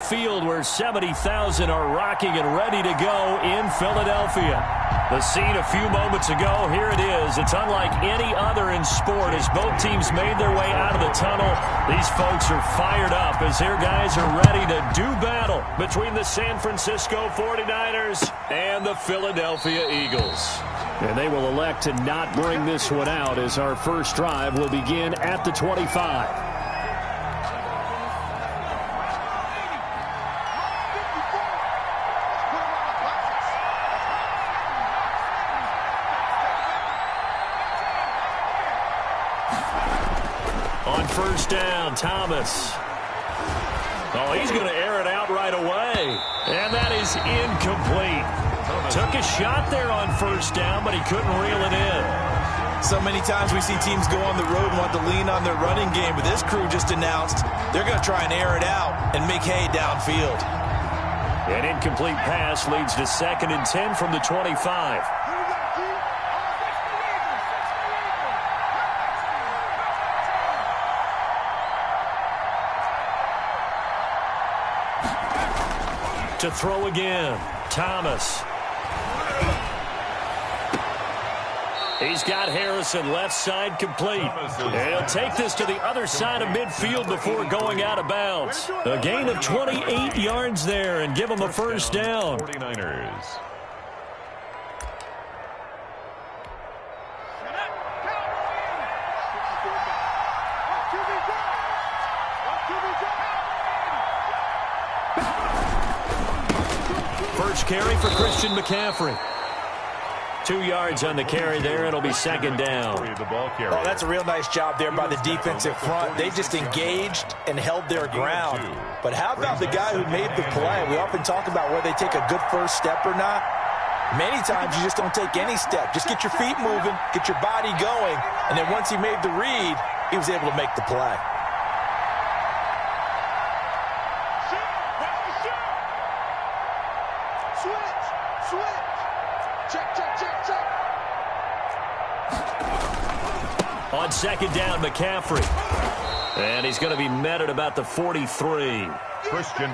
Field where 70,000 are rocking and ready to go in Philadelphia. The scene a few moments ago, here it is. It's unlike any other in sport as both teams made their way out of the tunnel. These folks are fired up as their guys are ready to do battle between the San Francisco 49ers and the Philadelphia Eagles. And they will elect to not bring this one out as our first drive will begin at the 25. First down, Thomas. Oh, he's going to air it out right away. And that is incomplete. Took a shot there on first down, but he couldn't reel it in. So many times we see teams go on the road and want to lean on their running game, but this crew just announced they're going to try and air it out and make hay downfield. An incomplete pass leads to 2nd and 10 from the 25. To throw again, Thomas. He's got Harrison left side complete. And he'll take this to the other side of midfield before going out of bounds. A gain of 28 yards there and give him a first down. 49ers. First carry for Christian McCaffrey. 2 yards on the carry there. It'll be 2nd down. Oh, that's a real nice job there by the defensive front. They just engaged and held their ground. But how about the guy who made the play? We often talk about whether they take a good first step or not. Many times you just don't take any step. Just get your feet moving, get your body going, and then once he made the read, he was able to make the play. On 2nd down, McCaffrey. And he's going to be met at about the 43.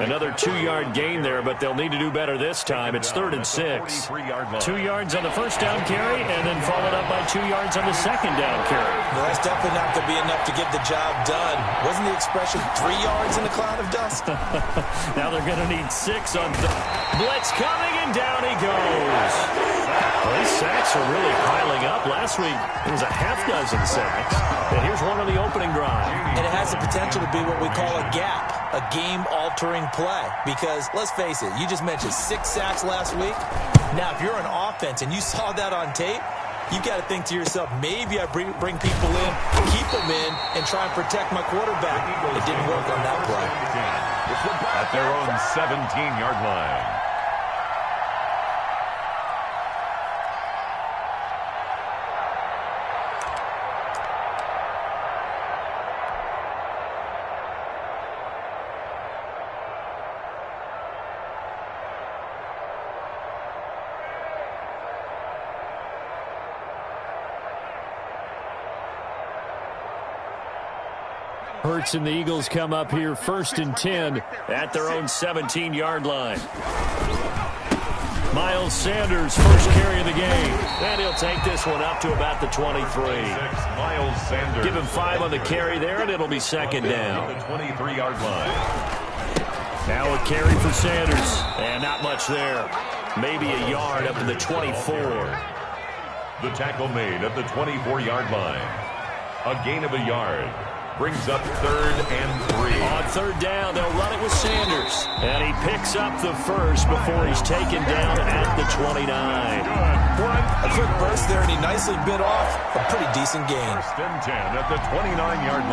Another 2-yard gain there, but they'll need to do better this time. It's 3rd and 6. 2 yards on the first down carry, and then followed up by 2 yards on the 2nd down carry. Well, that's definitely not going to be enough to get the job done. Wasn't the expression 3 yards in a cloud of dust? Now they're going to need 6 on blitz coming, and down he goes. Well, these sacks are really piling up. Last week, it was a half-dozen sacks. And here's one on the opening drive. And it has the potential to be what we call a gap, a game-altering play. Because, let's face it, you just mentioned 6 sacks last week. Now, if you're an offense and you saw that on tape, you've got to think to yourself, maybe I bring people in, keep them in, and try and protect my quarterback. It didn't work on that play. At their own 17-yard line. Hurts and the Eagles come up here 1st and 10 at their own 17-yard line. Miles Sanders, first carry of the game. And he'll take this one up to about the 23. Miles Sanders. Give him 5 on the carry there, and it'll be 2nd down. The 23-yard line. Now a carry for Sanders. And not much there. Maybe a yard up to the 24. The tackle made at the 24-yard line. A gain of a yard. Brings up 3rd and 3. On 3rd down, they'll run it with Sanders. And he picks up the first before he's taken down at the 29. A quick burst there, and he nicely bit off a pretty decent gain. 1st and 10 at the 29-yard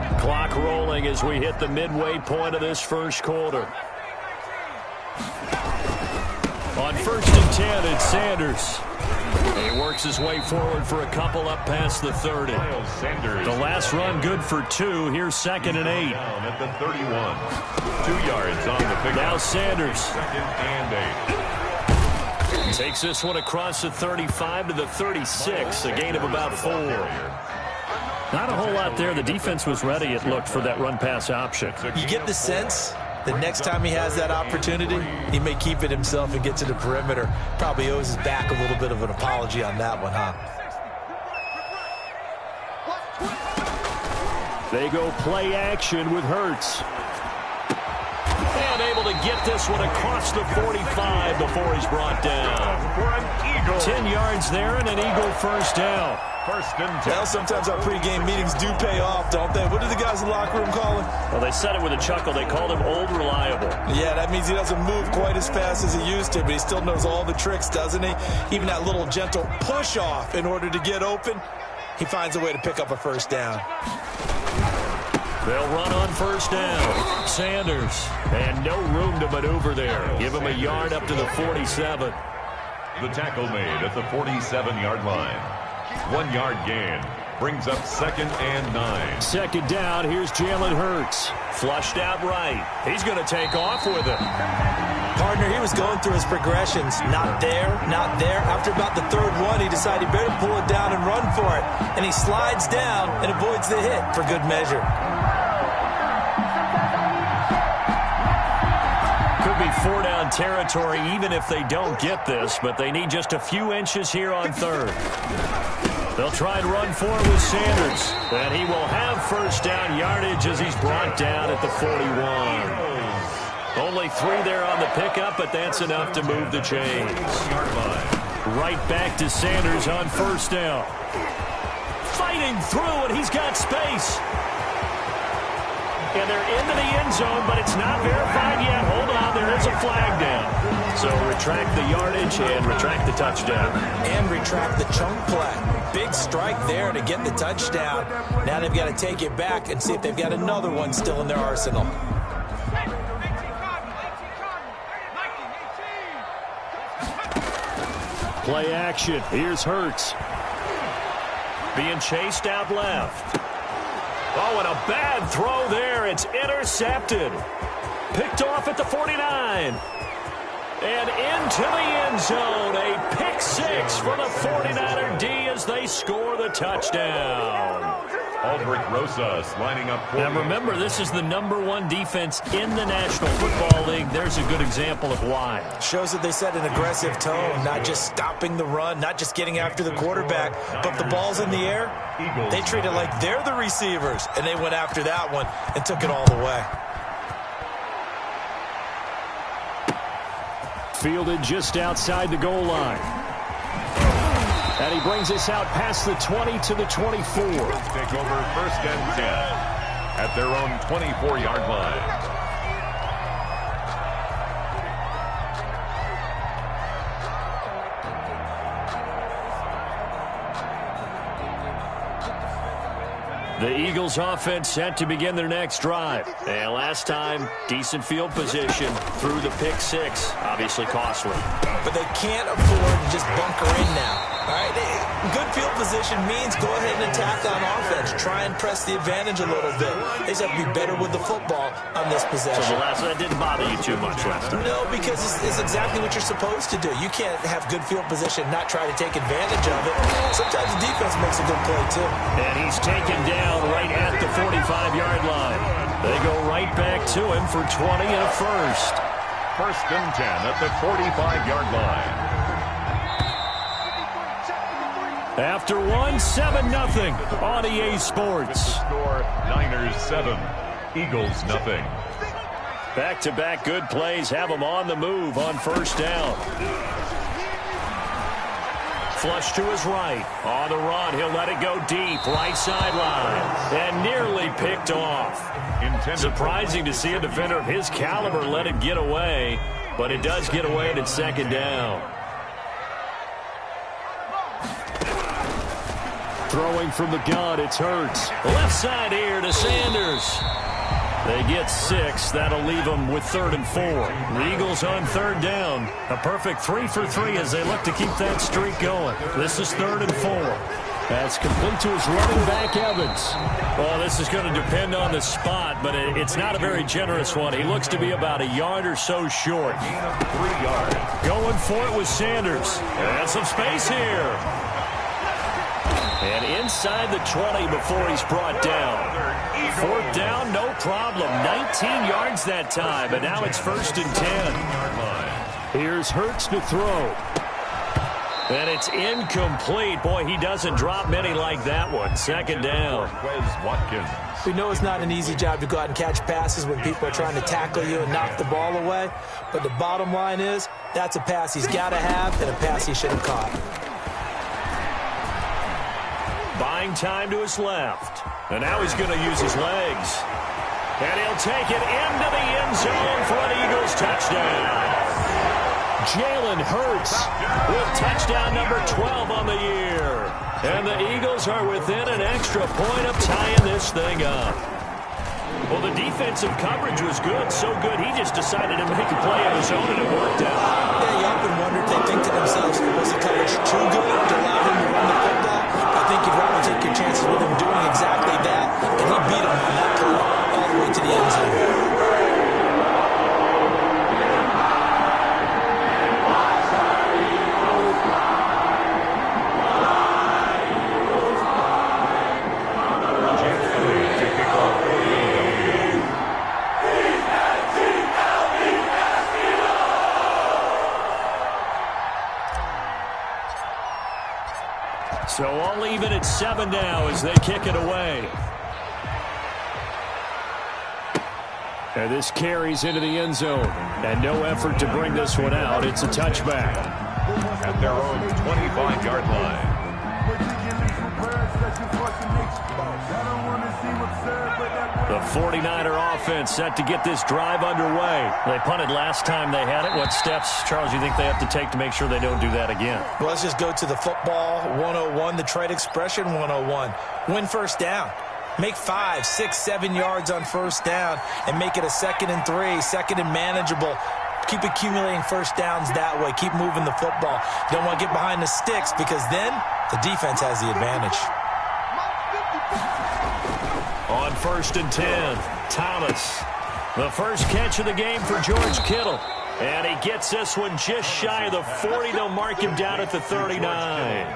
line. Clock rolling as we hit the midway point of this first quarter. On 1st and 10, it's Sanders. He works his way forward for a couple up past the 30. The last run good for 2. Here's 2nd and 8. Down at the 31. 2 yards on the pickup. Now Sanders. 2nd and 8. Takes this one across the 35 to the 36, a gain of about 4. Not a whole lot there. The defense was ready, it looked, for that run-pass option. You get the sense the next time he has that opportunity, he may keep it himself and get to the perimeter. Probably owes his back a little bit of an apology on that one, huh? They go play action with Hurts. And able to get this one across the 45 before he's brought down. For an Eagle. 10 yards there and an Eagle first down. First and 10. Well, sometimes our pregame meetings do pay off, don't they? What do the guys in the locker room call him? Well, they said it with a chuckle. They called him Old Reliable. Yeah, that means he doesn't move quite as fast as he used to, but he still knows all the tricks, doesn't he? Even that little gentle push-off in order to get open, he finds a way to pick up a first down. They'll run on first down. Sanders. And no room to maneuver there. Give him a yard up to the 47. The tackle made at the 47-yard line. 1 yard gain. Brings up 2nd and 9. Second down. Here's Jalen Hurts. Flushed out right. He's going to take off with it. Partner, he was going through his progressions. Not there, not there. After about the third one, he decided he better pull it down and run for it. And he slides down and avoids the hit for good measure. Could be 4-down territory even if they don't get this, but they need just a few inches here on third. They'll try and run for it with Sanders. And he will have first down yardage as he's brought down at the 41. Only 3 there on the pickup, but that's enough to move the chains. Right back to Sanders on first down. Fighting through, and he's got space. And they're into the end zone, but it's not verified yet. Hold on, there is a flag down. So retract the yardage and retract the touchdown. And retract the chunk play. Big strike there to get the touchdown. Now they've got to take it back and see if they've got another one still in their arsenal. Play action. Here's Hurts. Being chased out left. Oh, and a bad throw there. It's intercepted. Picked off at the 49. And into the end zone. A pick 6 for the 49er D as they score the touchdown. Aldrich Rosas lining up for Now remember, this is the #1 defense in the National Football League. There's a good example of why. Shows that they set an aggressive tone, not just stopping the run, not just getting after the quarterback, but if the ball's in the air, they treat it like they're the receivers, and they went after that one and took it all the way. Fielded just outside the goal line. And he brings us out past the 20 to the 24. Take over 1st and 10 at their own 24-yard line. The Eagles offense set to begin their next drive. And last time, decent field position through the pick 6. Obviously costly. But they can't afford to just bunker in now. All right, good field position means go ahead and attack on offense. Try and press the advantage a little bit. They just have to be better with the football on this possession. So that didn't bother you too much last time? No, because it's exactly what you're supposed to do. You can't have good field position, not try to take advantage of it. Sometimes the defense makes a good play, too. And he's taken down right at the 45-yard line. They go right back to him for 20 and a first. 1st and 10 at the 45-yard line. After 7-0 on EA Sports. Score Niners 7, Eagles nothing. Back-to-back good plays have them on the move on first down. Flush to his right. On the run, he'll let it go deep. Right sideline. And nearly picked off. Surprising to see a defender of his caliber let it get away. But it does get away and it's 2nd down. Throwing from the gun, it's Hurts. Left side here to Sanders. They get 6. That'll leave them with 3rd and 4. The Eagles on 3rd down. A perfect 3 for 3 as they look to keep that streak going. This is 3rd and 4. That's complete to his running back, Evans. Well, this is going to depend on the spot, but it's not a very generous one. He looks to be about a yard or so short. 3 yards. Going for it with Sanders. And some space here. And inside the 20 before he's brought down. 4th down, no problem. 19 yards that time, and now it's 1st and 10. Here's Hurts to throw. And it's incomplete. Boy, he doesn't drop many like that one. 2nd down. Watkins. We know it's not an easy job to go out and catch passes when people are trying to tackle you and knock the ball away. But the bottom line is, that's a pass he's got to have and a pass he should have caught. Buying time to his left. And now he's going to use his legs. And he'll take it into the end zone for an Eagles touchdown. Jalen Hurts with touchdown number 12 on the year. And the Eagles are within an extra point of tying this thing up. Well, the defensive coverage was good, so good he just decided to make a play of his own, and it worked out. Yeah, you often wonder if they think to themselves, was the coverage too good to allow him to run the football? I think you'd rather take your chances with him doing exactly that, and he beat him on that play all the way to the end zone. So all even at 7 now as they kick it away. And this carries into the end zone. And no effort to bring this one out. It's a touchback. At their own 25-yard line. The 49er offense set to get this drive underway. They punted last time they had it. What steps, Charles, do you think they have to take to make sure they don't do that again? Well, let's just go to the football 101, the trade expression 101. Win 1st down. Make 5, 6, 7 yards on 1st down and make it a 2nd and 3, 2nd and manageable. Keep accumulating 1st downs that way. Keep moving the football. You don't want to get behind the sticks because then the defense has the advantage. On 1st and 10, Thomas. The first catch of the game for George Kittle. And he gets this one just shy of the 40. They'll mark him down at the 39.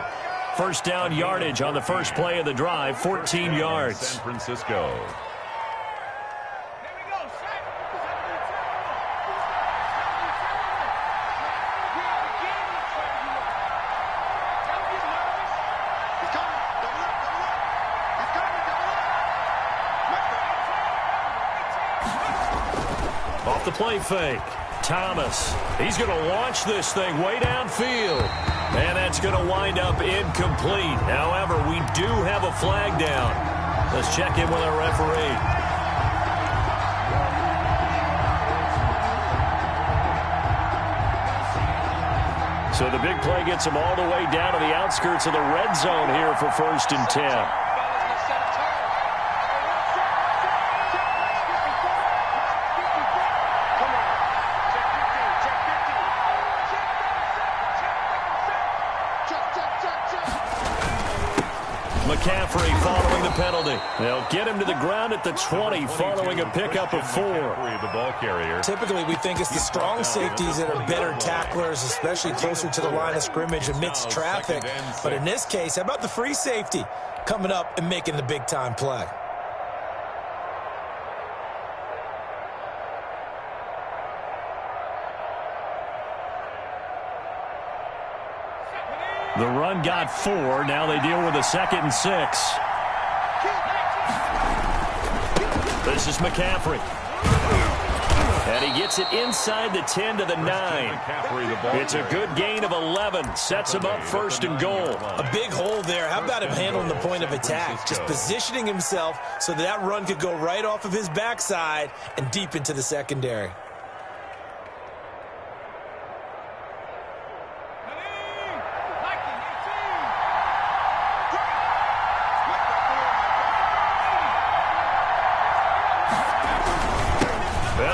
1st down yardage on the first play of the drive, 14 yards. San Francisco. Off the play fake. Thomas. He's going to launch this thing way downfield. And that's going to wind up incomplete. However, we do have a flag down. Let's check in with our referee. So the big play gets him all the way down to the outskirts of the red zone here for 1st and 10. McCaffrey following the penalty. They'll get him to the ground at the 20 following a pickup of 4. The ball carrier. Typically, we think it's the strong safeties that are better tacklers, especially closer to the line of scrimmage amidst traffic. But in this case, how about the free safety coming up and making the big-time play? The run got 4. Now they deal with a 2nd and 6. This is McCaffrey. And he gets it inside the 10 to the 9. It's a good gain of 11. Sets him up 1st and goal. A big hole there. How about him handling the point of attack? Just positioning himself so that run could go right off of his backside and deep into the secondary.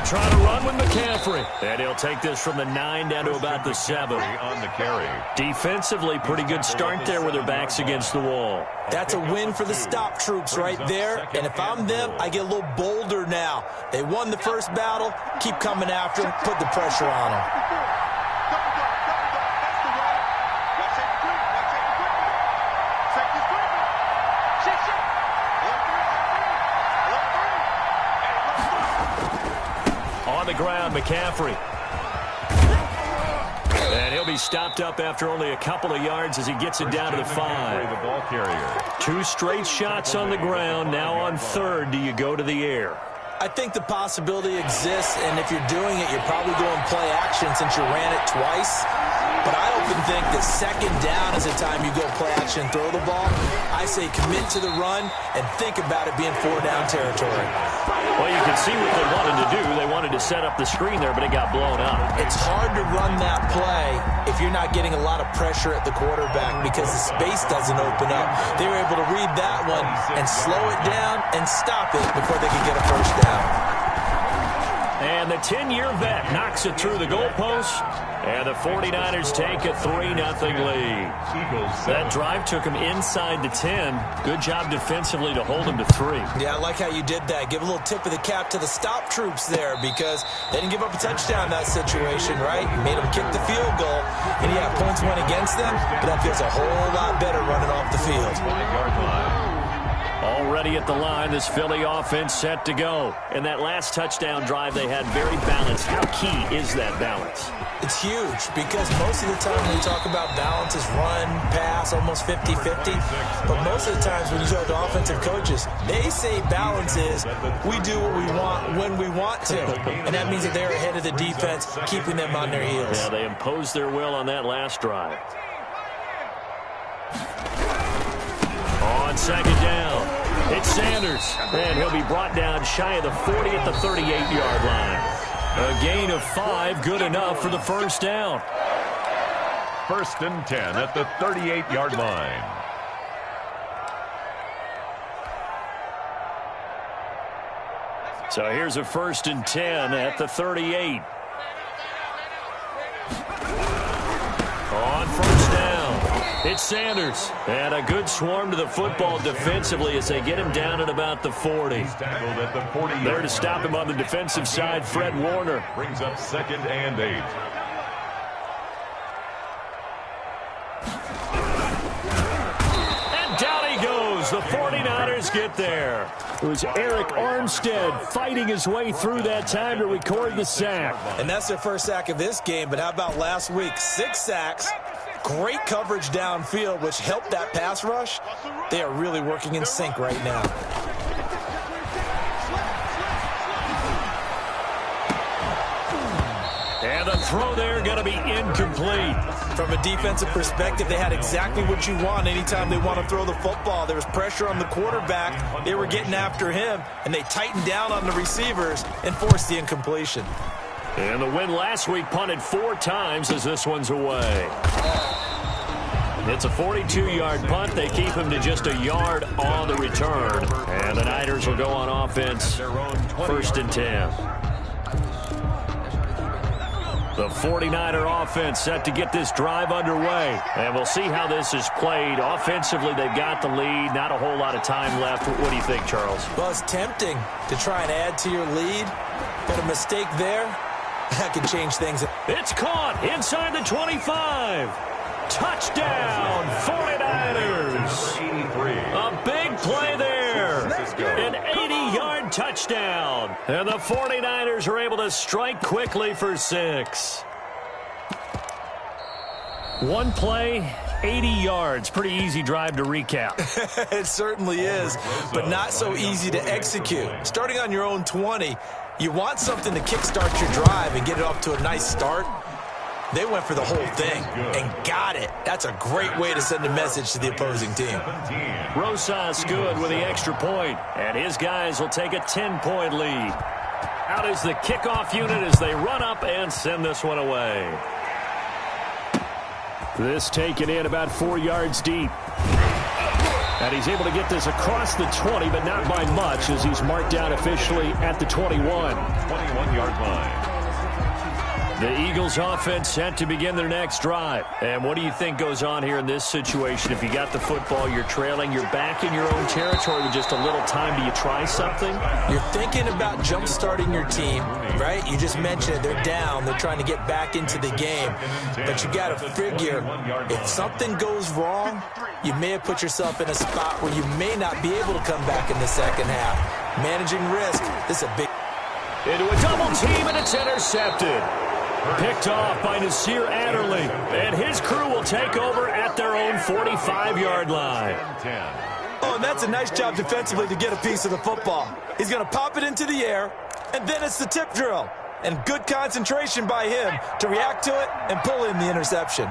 Trying to run with Christian McCaffrey. And he'll take this from the 9 down to about the 7. On the carry. Defensively, pretty good start there with their backs against the wall. That's a win for the stop troops right there. And if I'm them, I get a little bolder now. They won the first battle. Keep coming after them. Put the pressure on them. On the ground, McCaffrey. And he'll be stopped up after only a couple of yards as he gets it down to the 5. The ball carrier. 2 straight shots on the ground. Now on 3rd, do you go to the air? I think the possibility exists, and if you're doing it, you're probably going play action since you ran it twice. But I often think that 2nd down is the time you go play action and throw the ball. I say commit to the run and think about it being 4-down territory. Well, you can see what they wanted to do. They wanted to set up the screen there, but it got blown up. It's hard to run that play if you're not getting a lot of pressure at the quarterback because the space doesn't open up. They were able to read that one and slow it down and stop it before they could get a first down. And the 10-year vet knocks it through the goalpost. And the 49ers take a 3-0 lead. That drive took them inside the 10. Good job defensively to hold them to 3. Yeah, I like how you did that. Give a little tip of the cap to the stop troops there because they didn't give up a touchdown in that situation, right? Made them kick the field goal. And yeah, points went against them, but that feels a whole lot better running off the field. Already at the line, this Philly offense set to go. And that last touchdown drive they had very balanced. How key is that balance? It's huge because most of the time when we talk about balance is run, pass, almost 50-50. But most of the times when you talk to offensive coaches, they say balance is we do what we want when we want to. And that means that they're ahead of the defense, keeping them on their heels. Yeah, they imposed their will on that last drive. On 2nd down, it's Sanders. And he'll be brought down shy of the 40 at the 38-yard line. A gain of 5, good enough for the first down. 1st and 10 at the 38-yard line. So here's a 1st and 10 at the 38. On 1st down, it's Sanders. And a good swarm to the football defensively as they get him down at about the 40. There to stop him on the defensive side, Fred Warner. Brings up 2nd and 8. And down he goes. The 49ers get there. It was Eric Armstead fighting his way through that time to record the sack. And that's their first sack of this game, but how about last week? 6 sacks. Great coverage downfield, which helped that pass rush. They are really working in sync right now. And the throw there going to be incomplete. From a defensive perspective, they had exactly what you want anytime they want to throw the football. There was pressure on the quarterback. They were getting after him, and they tightened down on the receivers and forced the incompletion. And the win last week punted 4 times as this one's away. It's a 42-yard punt. They keep him to just a yard on the return. And the Niners will go on offense, 1st and 10. The 49er offense set to get this drive underway. And we'll see how this is played. Offensively, they've got the lead. Not a whole lot of time left. What do you think, Charles? Well, it's tempting to try and add to your lead. But a mistake there, that could change things. It's caught inside the 25. Touchdown, 49ers. 83. A big play there. An 80-yard touchdown. And the 49ers are able to strike quickly for 6. One play, 80 yards. Pretty easy drive to recap. It certainly is, but not so easy to execute. Starting on your own 20, you want something to kickstart your drive and get it off to a nice start. They went for the whole thing and got it. That's a great way to send a message to the opposing team. Rosas good with the extra point, and his guys will take a 10-point lead. Out is the kickoff unit as they run up and send this one away. This taken in about 4 yards deep. And he's able to get this across the 20, but not by much as he's marked down officially at the 21. 21-yard line. The Eagles offense set to begin their next drive. And what do you think goes on here in this situation? If you got the football, you're trailing, you're back in your own territory with just a little time. Do you try something? You're thinking about jump-starting your team, right? You just mentioned it. They're down. They're trying to get back into the game. But you got to figure if something goes wrong, you may have put yourself in a spot where you may not be able to come back in the second half. Managing risk, this is a big... Into a double team, and it's intercepted. Picked off by Nasir Adderley, and his crew will take over at their own 45-yard line. Oh, and that's a nice job defensively to get a piece of the football. He's going to pop it into the air, and then it's the tip drill. And good concentration by him to react to it and pull in the interception.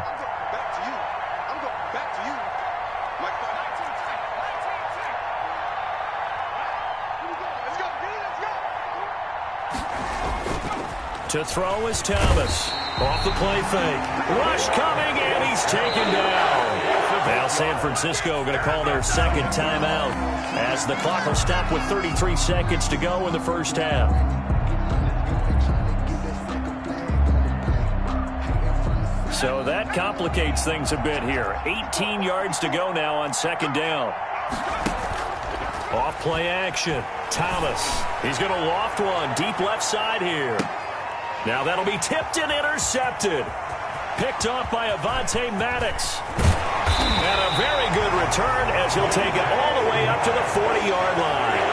To throw is Thomas. Off the play fake. Rush coming, and he's taken down. Now San Francisco going to call their second timeout as the clock will stop with 33 seconds to go in the first half. So that complicates things a bit here. 18 yards to go now on second down. Off play action. Thomas. He's going to loft one deep left side here. Now that'll be tipped and intercepted. Picked off by Avonte Maddox. And a very good return as he'll take it all the way up to the 40-yard line.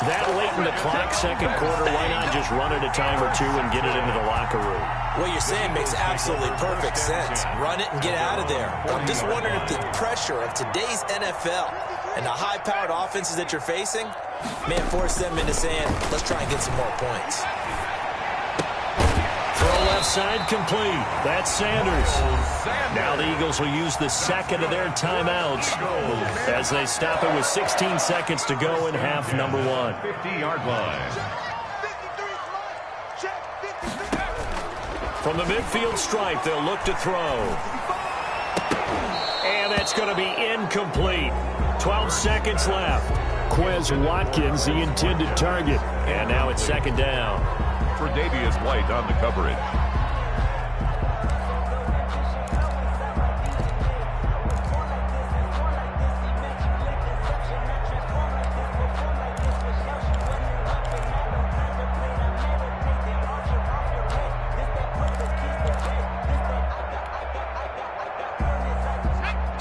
That late in the clock, second quarter, why not just run it a time or two and get it into the locker room? What you're saying makes absolutely perfect sense. Run it and get out of there. I'm just wondering if the pressure of today's NFL and the high-powered offenses that you're facing may force them into saying, let's try and get some more points. Throw left side complete. That's Sanders. Now the Eagles will use the second of their timeouts as they stop it with 16 seconds to go in half number one. 50-yard line. From the midfield stripe, they'll look to throw. And that's going to be incomplete. 12 seconds left. Quez Watkins, the intended target. And now it's second down. For Davius White on the coverage.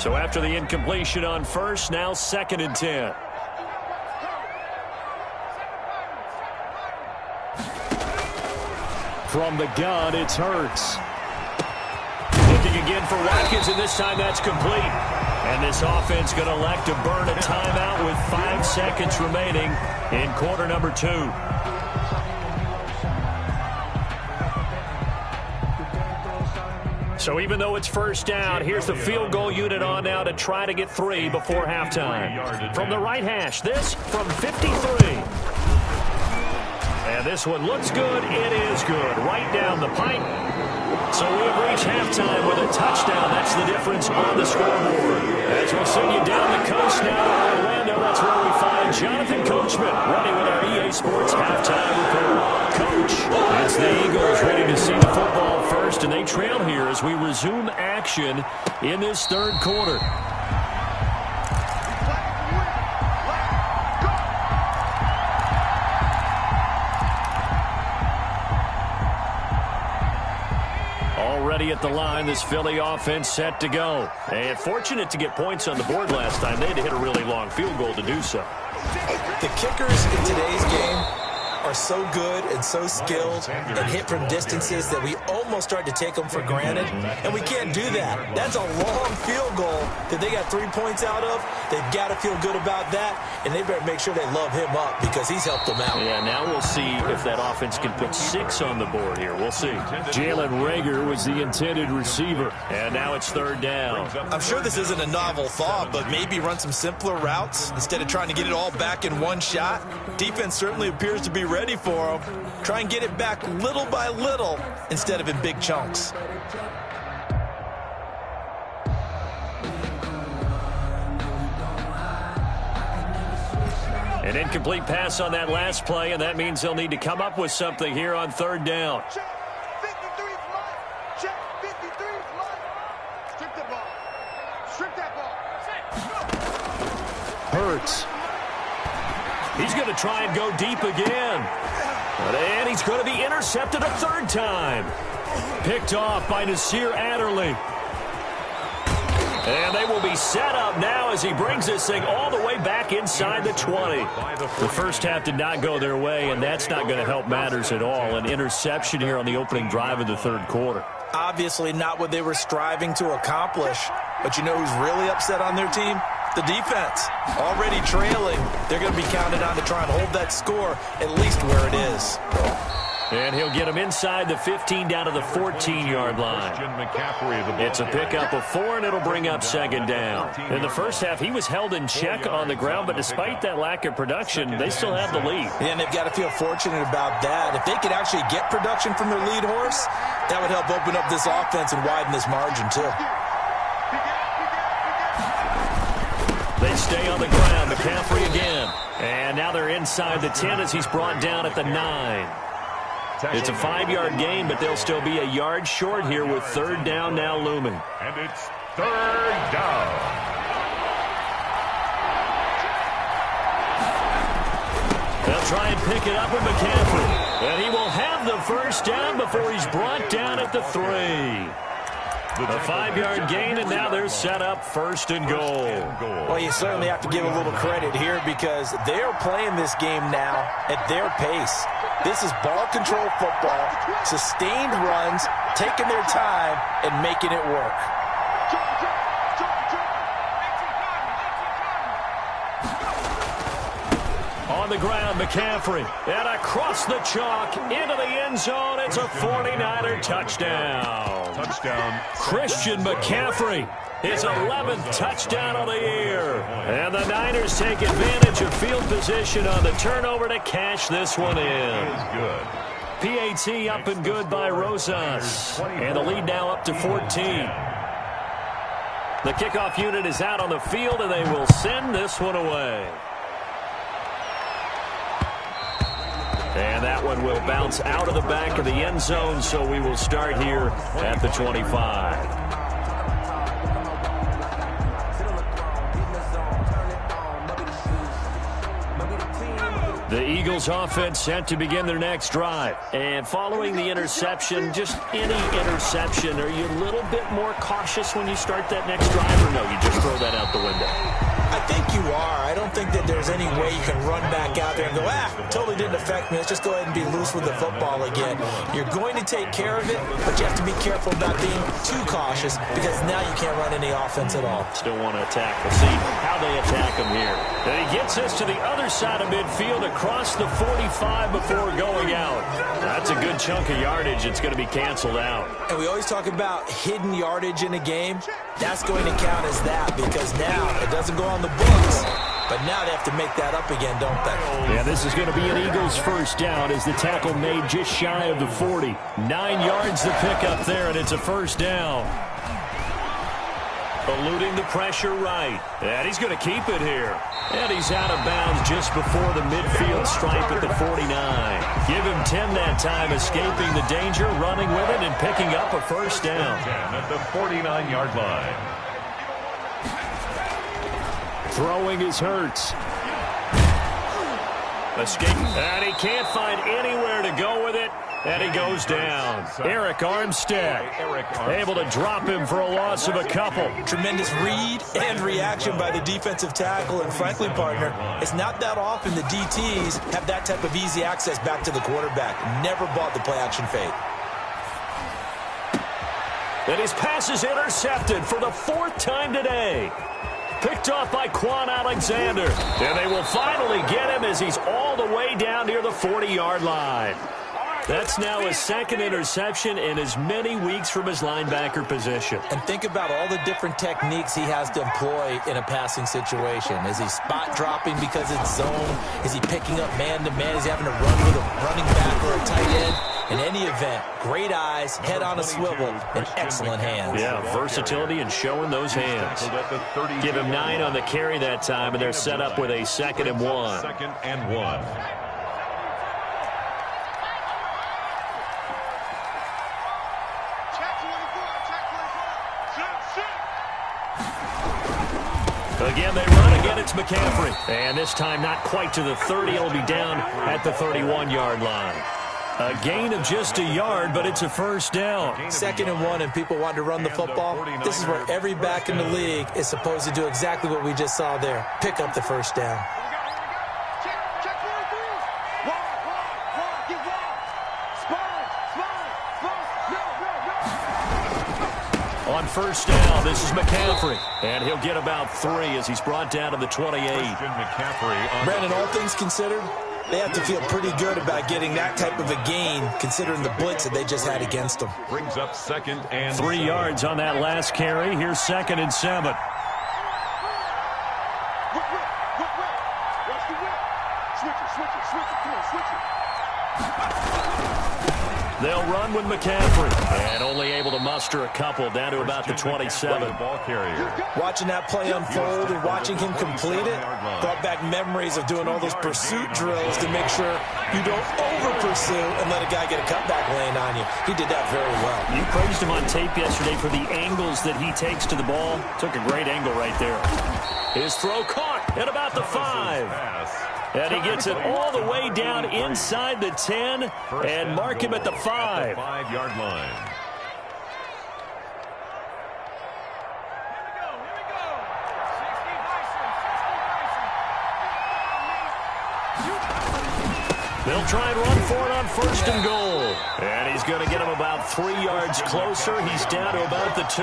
So after the incompletion on first, now second and 10. From the gun, it's Hurts. Looking again for Watkins, and this time that's complete. And this offense going to elect to burn a timeout with 5 seconds remaining in quarter number 2. So even though it's first down, here's the field goal unit on now to try to get 3 before halftime. From the right hash, this from 53. And this one looks good. It is good. Right down the pipe. So we have reached halftime with a touchdown. That's the difference on the scoreboard. As we'll send you down the coast now to Orlando, that's where we find Jonathan Coachman running with our EA Sports halftime report. Coach, it's the Eagles ready to see the football first, and they trail here as we resume action in this third quarter. Already at the line, this Philly offense set to go. And fortunate to get points on the board last time. They had to hit a really long field goal to do so. The kickers in today's game are so good and so skilled and hit from distances that we almost start to take them for granted, and we can't do that. That's a long field goal that they got 3 points out of. They've got to feel good about that, and they better make sure they love him up because he's helped them out. Yeah, now we'll see if that offense can put 6 on the board here. We'll see. Jalen Reagor was the intended receiver, and now it's third down. I'm sure this isn't a novel thought, but maybe run some simpler routes instead of trying to get it all back in one shot. Defense certainly appears to be ready for them. Try and get it back little by little instead of in big chunks. An incomplete pass on that last play, and that means they'll need to come up with something here on third down. Hurts. He's going to try and go deep again. And he's going to be intercepted a third time. Picked off by Nasir Adderley. And they will be set up now as he brings this thing all the way back inside the 20. The first half did not go their way, and that's not going to help matters at all. An interception here on the opening drive of the third quarter. Obviously not what they were striving to accomplish. But you know who's really upset on their team? The defense. Already trailing. They're going to be counted on to try and hold that score at least where it is. And he'll get him inside the 15 down to the 14-yard line. It's a pickup of 4, and it'll bring up second down. In the first half, he was held in check on the ground, but despite that lack of production, they still have the lead. Yeah, and they've got to feel fortunate about that. If they could actually get production from their lead horse, that would help open up this offense and widen this margin, too. They stay on the ground. McCaffrey again. And now they're inside the 10 as he's brought down at the 9. It's a 5-yard gain, but they'll still be a yard short here with third down now looming. And it's third down. They'll try and pick it up with McCaffrey. And he will have the first down before he's brought down at the 3. A 5-yard gain, and now they're set up first and goal. Well, you certainly have to give a little credit here because they're playing this game now at their pace. This is ball control football, sustained runs, taking their time, and making it work. On the ground, McCaffrey. And across the chalk, into the end zone. It's a 49er touchdown. Christian McCaffrey, his 11th touchdown of the year. And the Niners take advantage of field position on the turnover to cash this one in. PAT up and good by Rosas. And the lead now up to 14. The kickoff unit is out on the field, and they will send this one away. And that one will bounce out of the back of the end zone, so we will start here at the 25. The Eagles offense set to begin their next drive. And following the interception, just any interception, are you a little bit more cautious when you start that next drive, or no, you just throw that out the window? I think you are. I don't think that there's any way you can run back out there and go, totally didn't affect me. Let's just go ahead and be loose with the football again. You're going to take care of it, but you have to be careful about being too cautious because now you can't run any offense at all. Still want to attack. We'll see how they attack him here. And he gets us to the other side of midfield across the 45 before going out. That's a good chunk of yardage. It's going to be canceled out. And we always talk about hidden yardage in a game. That's going to count as that because now it doesn't go on the books, but now they have to make that up again, don't they? Yeah, this is going to be an Eagles first down as the tackle made just shy of the 40. 9 yards to pick up there, and it's a first down. Eluding the pressure right. And he's going to keep it here. And he's out of bounds just before the midfield stripe at the 49. Give him 10 that time, escaping the danger, running with it, and picking up a first down. 10 at the 49-yard line. Throwing is Hurts. Escape. And he can't find anywhere to go with it. And he goes down. Eric Armstead able to drop him for a loss of a couple. Tremendous read and reaction by the defensive tackle. And frankly, partner, it's not that often the DTs have that type of easy access back to the quarterback. Never bought the play-action fake. And his pass is intercepted for the 4th time today. Picked off by Quan Alexander. And they will finally get him as he's all the way down near the 40-yard line. That's now his 2nd interception in as many weeks from his linebacker position. And think about all the different techniques he has to employ in a passing situation. Is he spot dropping because it's zone? Is he picking up man-to-man? Is he having to run with a running back or a tight end? In any event, great eyes, head on a swivel, and excellent hands. Yeah, versatility and showing those hands. Give him 9 on the carry that time, and they're set up with a 2nd and 1. 2nd and 1. Again, they run. Again, it's McCaffrey. And this time, not quite to the 30. It'll be down at the 31-yard line. A gain of just a yard, but it's a first down. 2nd and 1, and people want to run the football. This is where every back in the league is supposed to do exactly what we just saw there. Pick up the first down. On first down, this is McCaffrey. And he'll get about 3 as he's brought down to the 28. Brandon, all things considered, they have to feel pretty good about getting that type of a gain, considering the blitz that they just had against them. Brings up 2nd and 3 yards on that last carry. Here's 2nd and 7. They'll run with McCaffrey. And only able to muster a couple down to about the 27. Ball carrier. Watching that play unfold and watching him complete it brought back memories of doing all those pursuit drills to make sure you don't over-pursue and let a guy get a cutback lane on you. He did that very well. You praised him on tape yesterday for the angles that he takes to the ball. Took a great angle right there. His throw caught at about the 5. And he gets it all the way down inside the 10 and mark him at the 5. 5-yard line. They'll try and run for it on 1st and goal. And he's going to get him about 3 yards closer. He's down to about the 2.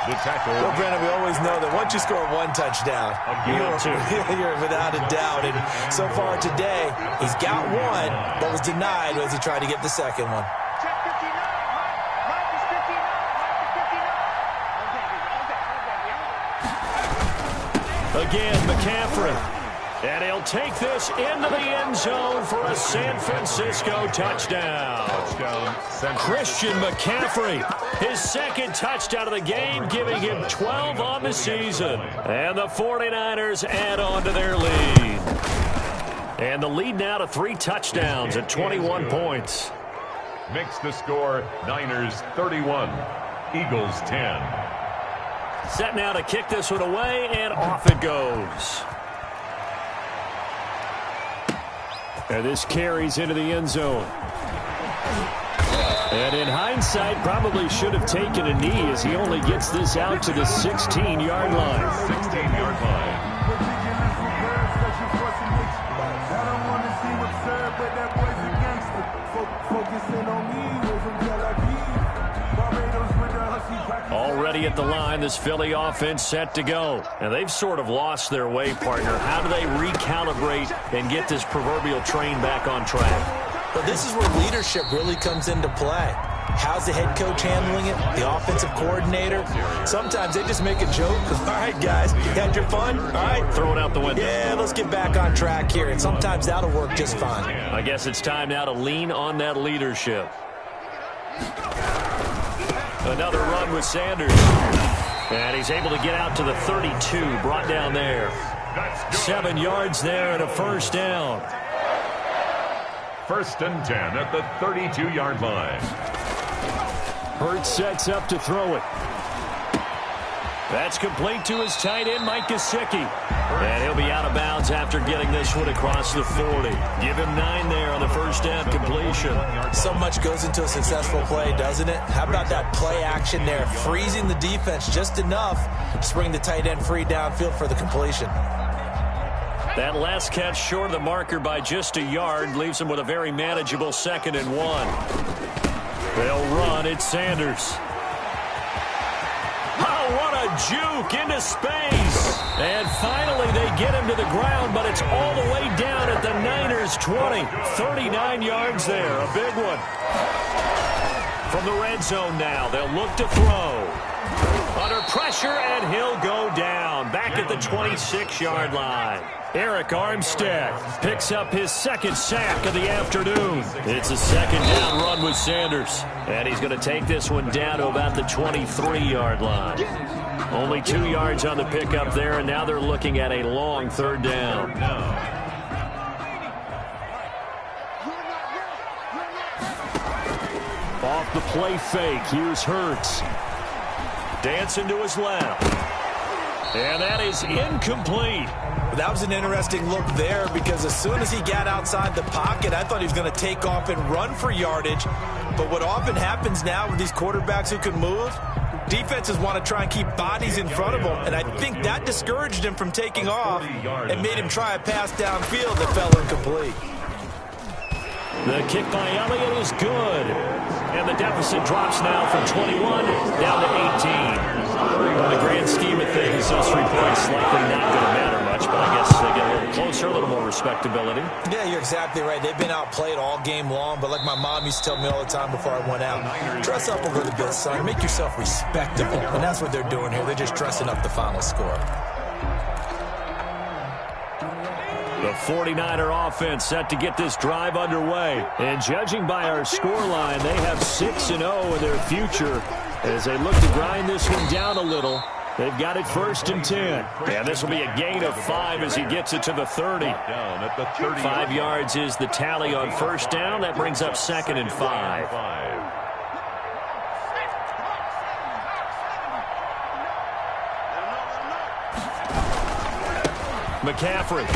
The tackle. Well, Brandon, we always know that once you score 1 touchdown, you're without a doubt. And so far today, he's got 1, but was denied as he tried to get the 2nd one. Again, McCaffrey. And he'll take this into the end zone for a San Francisco touchdown. Christian McCaffrey, his 2nd touchdown of the game, giving him 12 on the season. And the 49ers add on to their lead. And the lead now to 3 touchdowns at 21 points. Makes the score Niners 31, Eagles 10. Set now to kick this one away, and off it goes. And this carries into the end zone. And in hindsight, probably should have taken a knee as he only gets this out to the 16-yard line. 16-yard line. Already at the line, this Philly offense set to go. And they've sort of lost their way, partner. How do they recalibrate and get this proverbial train back on track? But this is where leadership really comes into play. How's the head coach handling it? The offensive coordinator? Sometimes they just make a joke. All right, guys, you had your fun? All right. Throw it out the window. Yeah, let's get back on track here. And sometimes that'll work just fine. I guess it's time now to lean on that leadership. Another run with Sanders. And he's able to get out to the 32, brought down there. 7 yards there and a first down. 1st and 10 at the 32-yard line. Hurts sets up to throw it. That's complete to his tight end, Mike Gesicki. And he'll be out of bounds after getting this one across the 40. Give him 9 there on the first down completion. So much goes into a successful play, doesn't it? How about that play action there? Freezing the defense just enough to bring the tight end free downfield for the completion. That last catch short of the marker by just a yard leaves him with a very manageable 2nd and 1. They'll run. It's Sanders. Oh, what a juke into space. And finally they get him to the ground, but it's all the way down at the Niners' 20. 39 yards there, a big one. From the red zone now, they'll look to throw. Under pressure, and he'll go down. Back at the 26-yard line. Eric Armstead picks up his 2nd sack of the afternoon. It's a 2nd down run with Sanders. And he's going to take this one down to about the 23-yard line. Only 2 yards on the pickup there, and now they're looking at a long 3rd down. Off the play fake, here's Hurts. Dancing to his left. And that is incomplete. That was an interesting look there because as soon as he got outside the pocket, I thought he was going to take off and run for yardage. But what often happens now with these quarterbacks who can move, defenses want to try and keep bodies in front of them, and I think that discouraged him from taking off and made him try a pass downfield that fell incomplete. The kick by Elliott is good. And the deficit drops now from 21 down to 18. In the grand scheme of things, those 3 points likely not going to matter much, but I guess they get a little closer, a little more respectability. Yeah, you're exactly right. They've been outplayed all game long, but like my mom used to tell me all the time before I went out, dress up a little bit, son. Make yourself respectable. And that's what they're doing here. They're just dressing up the final score. The 49er offense set to get this drive underway. And judging by our scoreline, they have 6-0 in their future as they look to grind this one down a little. They've got it 1st and 10. And this will be a gain of 5 as he gets it to the 30. 5 yards is the tally on 1st down. That brings up 2nd and 5. McCaffrey.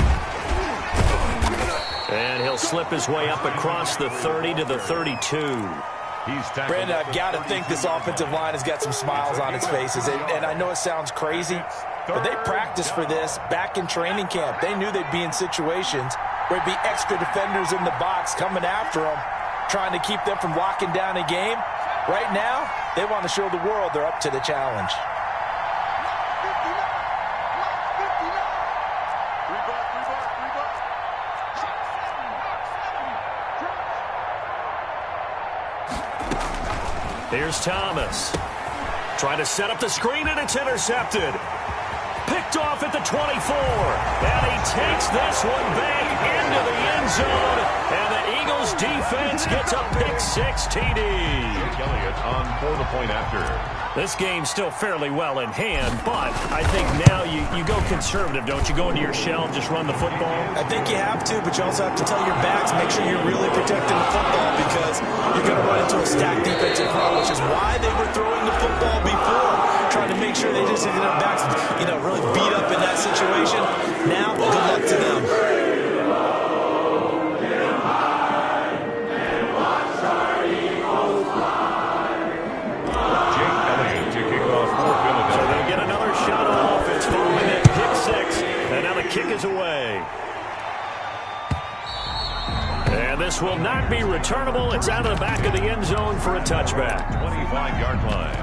And he'll slip his way up across the 30 to the 32. Brandon, I've got to think this offensive line has got some smiles on its faces. And I know it sounds crazy, but they practiced for this back in training camp. They knew they'd be in situations where there'd be extra defenders in the box coming after them, trying to keep them from locking down a game. Right now, they want to show the world they're up to the challenge. Here's Thomas. Trying to set up the screen, and it's intercepted. Picked off at the 24. And he takes this one back into the end zone. And the Eagles defense gets a pick-6 TD. Elliott on for the point after. This game's still fairly well in hand, but I think now you go conservative, don't you? Go into your shell and just run the football? I think you have to, but you also have to tell your backs, make sure you're really protecting the football because you're going to run into a stacked defensive front, which is why they were throwing the football before, trying to make sure they just get their backs, really beat up in that situation. Now, good luck to them. Kick is away. And this will not be returnable. It's out of the back of the end zone for a touchback. 25-yard line.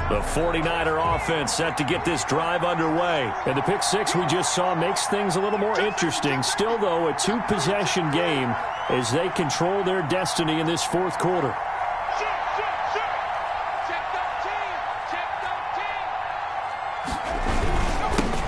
The 49er offense set to get this drive underway. And the pick-6 we just saw makes things a little more interesting. Still, though, a 2-possession game as they control their destiny in this 4th quarter.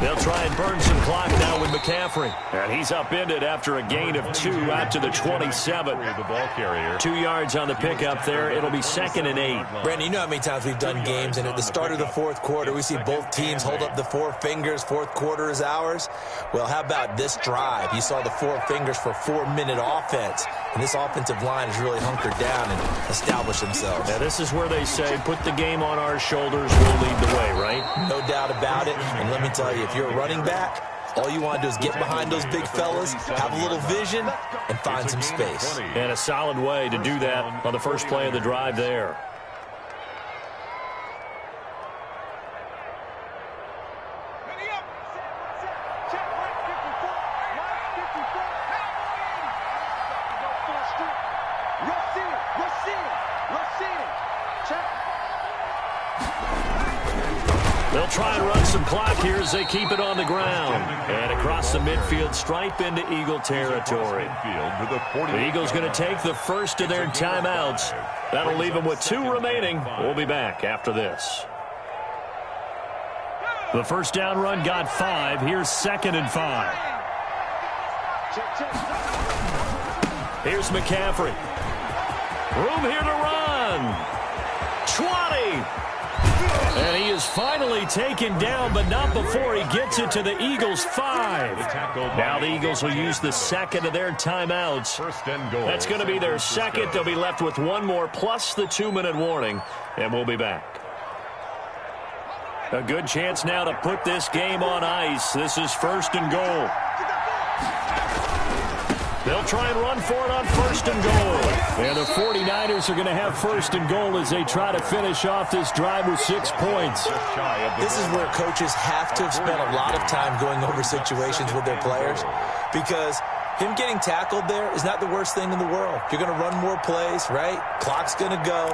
They'll try and burn some clock now with McCaffrey. And he's upended after a gain of 2 out to the 27. The ball carrier. 2 yards on the pickup there. It'll be 2nd and 8. Brandon, you know how many times we've done games, and at the start of the 4th quarter, we see both teams hold up the 4 fingers, 4th quarter is ours. Well, how about this drive? You saw the 4 fingers for 4-minute offense, and this offensive line has really hunkered down and established themselves. Now, this is where they say, put the game on our shoulders, we'll lead the way, right? No doubt about it, and let me tell you, if you're a running back, all you want to do is get behind those big fellas, have a little vision, and find some space. And a solid way to do that on the first play of the drive there. They'll try and run some clock here as they keep it on the ground. And across the midfield stripe into Eagle territory. The Eagles going to take the first of their timeouts. That'll leave them with 2 remaining. We'll be back after this. The first down run got 5. Here's 2nd and 5. Here's McCaffrey. Room here to run. 20. And he is finally taken down, but not before he gets it to the Eagles' 5. Now the Eagles will use the second of their timeouts. That's going to be their second. They'll be left with one more plus the 2-minute warning, and we'll be back. A good chance now to put this game on ice. This is 1st and goal. They'll try and run for it on 1st and goal. And the 49ers are going to have 1st and goal as they try to finish off this drive with 6 points. This is where coaches have to have spent a lot of time going over situations with their players, because him getting tackled there is not the worst thing in the world. You're going to run more plays, right? Clock's going to go.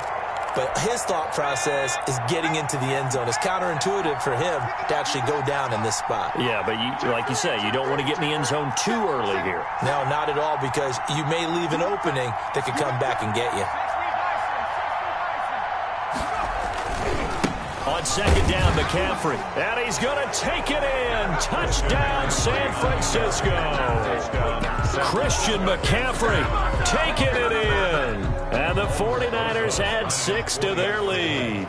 But his thought process is getting into the end zone. It's counterintuitive for him to actually go down in this spot. Yeah, but like you say, you don't want to get in the end zone too early here. No, not at all, because you may leave an opening that could come back and get you. On 2nd down, McCaffrey. And he's going to take it in. Touchdown, San Francisco. Christian McCaffrey taking it in. And the 49ers add 6 to their lead.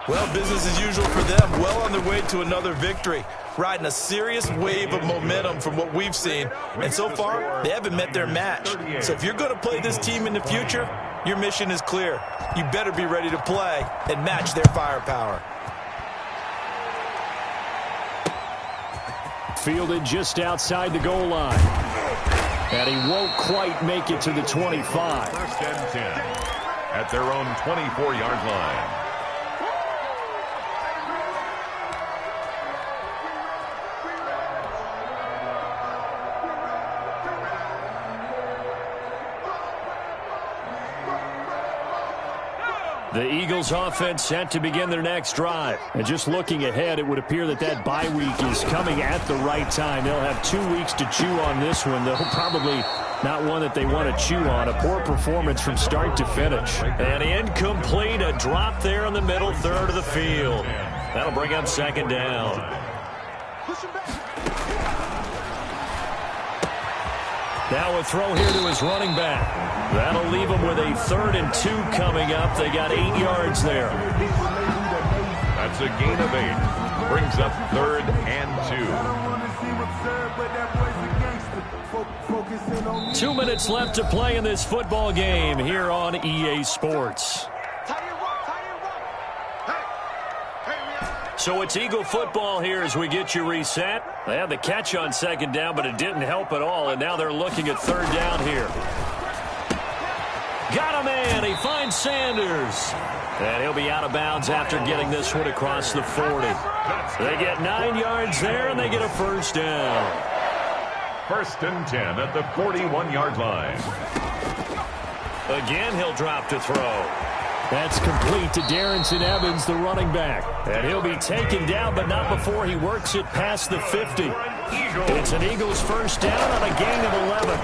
Well, business as usual for them. Well on their way to another victory. Riding a serious wave of momentum from what we've seen. And so far, they haven't met their match. So if you're going to play this team in the future, your mission is clear. You better be ready to play and match their firepower. Fielded just outside the goal line. And he won't quite make it to the 25. 1st and 10 at their own 24-yard line. The Eagles offense set to begin their next drive. And just looking ahead, it would appear that bye week is coming at the right time. They'll have 2 weeks to chew on this one. They'll probably not one that they want to chew on. A poor performance from start to finish. And incomplete, a drop there in the middle third of the field. That'll bring up 2nd down. Now a throw here to his running back. That'll leave him with a 3rd and 2 coming up. They got 8 yards there. That's a gain of 8. Brings up 3rd and 2. 2 minutes left to play in this football game here on EA Sports. So it's Eagle football here as we get you reset. They had the catch on 2nd down, but it didn't help at all, and now they're looking at 3rd down here. Got a man. He finds Sanders. And he'll be out of bounds after getting this one across the 40. They get 9 yards there, and they get a 1st down. 1st and 10 at the 41-yard line. Again, he'll drop to throw. That's complete to Darrynton Evans, the running back. And he'll be taken down, but not before he works it past the 50. It's an Eagles 1st down on a gain of 11.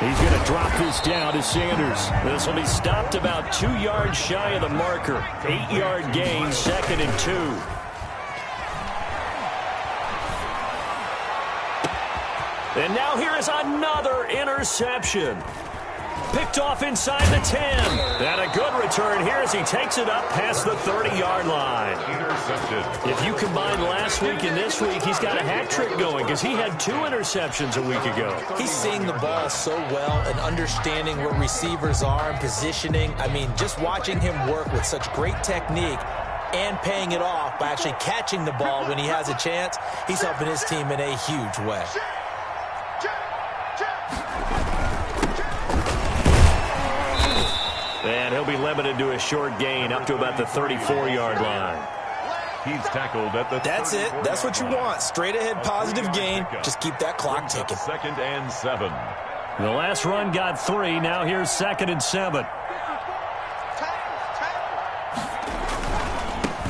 He's going to drop this down to Sanders. This will be stopped about 2 yards shy of the marker. 8-yard gain, 2nd and 2. And now here is another interception. Picked off inside the 10. And a good return here as he takes it up past the 30-yard line. Intercepted. If you combine last week and this week, he's got a hat trick going because he had 2 interceptions a week ago. He's seeing the ball so well and understanding where receivers are and positioning. I mean, just watching him work with such great technique and paying it off by actually catching the ball when he has a chance, he's helping his team in a huge way. And he'll be limited to a short gain up to about the 34-yard line. He's tackled at the That's it. That's what you want. Straight ahead positive gain. Just keep that clock ticking. 2nd and 7. The last run got 3. Now here's 2nd and 7.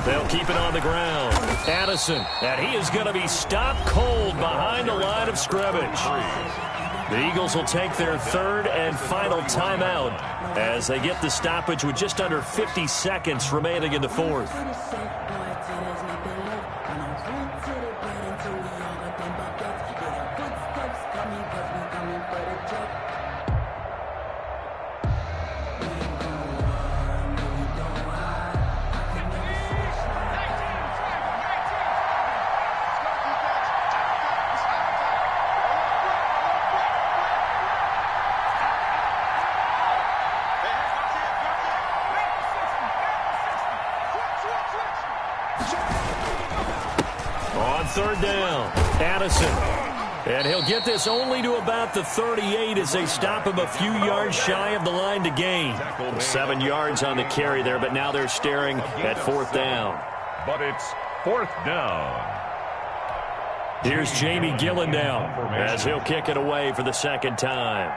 They'll keep it on the ground. Addison, and he is going to be stopped cold behind the line of scrimmage. The Eagles will take their 3rd and final timeout as they get the stoppage with just under 50 seconds remaining in the 4th. On third down, Addison. And he'll get this only to about the 38 as they stop him a few yards shy of the line to gain. 7 yards on the carry there, but now they're staring at fourth down. But it's fourth down. Here's Jamie Gillendown as he'll kick it away for the second time.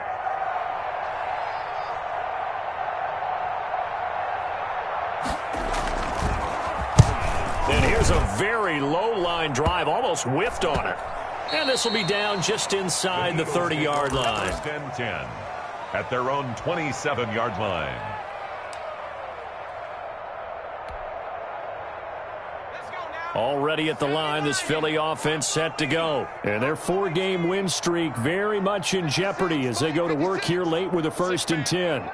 And here's a very low-line drive, almost whiffed on it. And this will be down just inside the 30-yard line. 10-10 at their own 27-yard line. Already at the line, this Philly offense set to go. And their 4-game win streak very much in jeopardy as they go to work here late with a 1st and 10.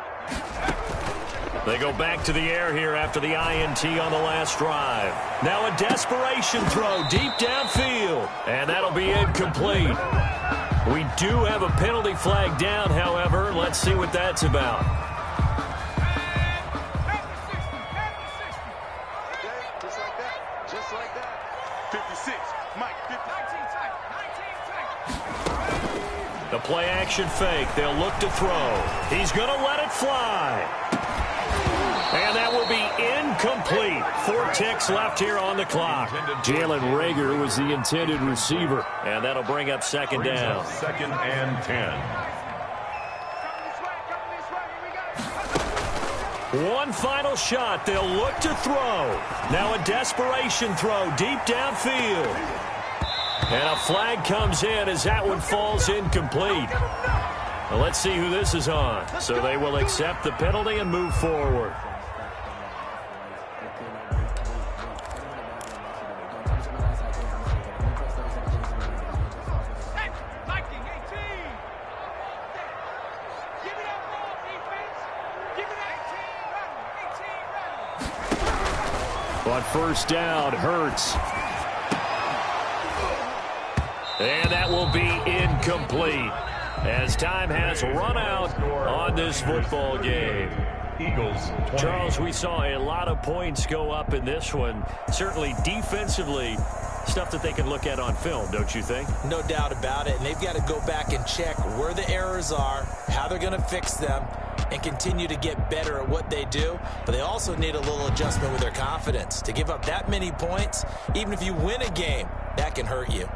They go back to the air here after the INT on the last drive. Now a desperation throw deep downfield. And that'll be incomplete. We do have a penalty flag down, however. Let's see what that's about. Just like that. 56. Mike, 19. The play action fake. They'll look to throw. He's going to let it fly. And that will be incomplete. 4 ticks left here on the clock. Jalen Reagor was the intended receiver. And that'll bring up second down. 2nd and 10. One final shot. They'll look to throw. Now a desperation throw deep downfield. And a flag comes in as that one falls incomplete. Well, let's see who this is on. So they will accept the penalty and move forward. But first down, Hurts. And that will be incomplete as time has run out on this football game. Eagles 20. Charles, we saw a lot of points go up in this one. Certainly defensively, stuff that they can look at on film, don't you think? No doubt about it. And they've got to go back and check where the errors are, how they're going to fix them, and continue to get better at what they do. But they also need a little adjustment with their confidence. To give up that many points, even if you win a game, that can hurt you.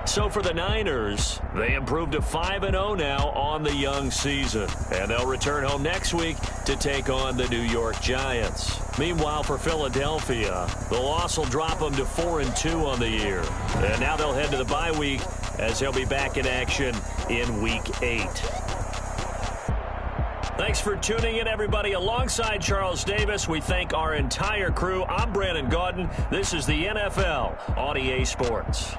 So for the Niners, they improved to 5-0 now on the young season. And they'll return home next week to take on the New York Giants. Meanwhile, for Philadelphia, the loss will drop them to 4-2 on the year. And now they'll head to the bye week as they'll be back in action in Week 8. Thanks for tuning in, everybody. Alongside Charles Davis, we thank our entire crew. I'm Brandon Gaudin. This is the NFL on EA Sports.